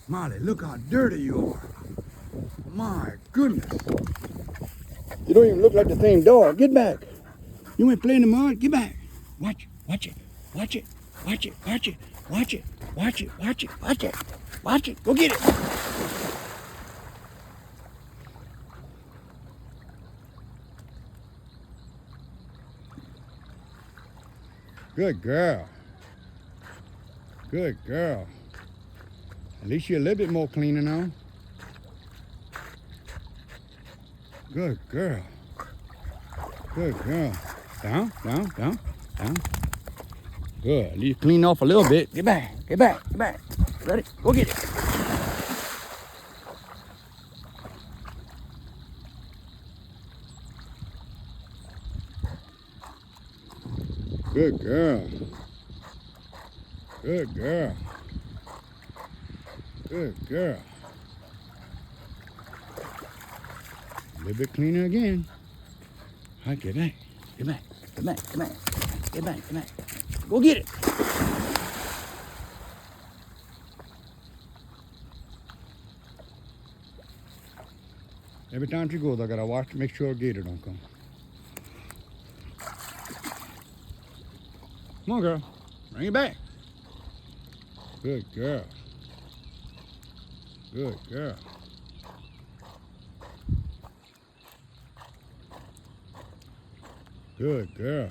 Molly, look how dirty you are. My goodness. You don't even look like the same dog. Get back. You ain't playing in the mud? Get back. Watch it. Watch it. Watch it. Watch it. Watch it. Watch it. Watch it. Watch it. Watch it. Watch it. Go get it. Good girl. Good girl. At least you're a little bit more cleaner now. Good girl. Good girl. Down, down, down, down. Good. At least clean off a little bit. Get back. Get back. Get back. Ready? Go get it. Good girl. Good girl. Good girl. A little bit cleaner again. All right, get back. Get back. Get back. Get back. Get back. Get back. Go get it. Every time she goes, I gotta watch to make sure a gator don't come. Come on, girl. Bring it back. Good girl. Good girl. Good girl.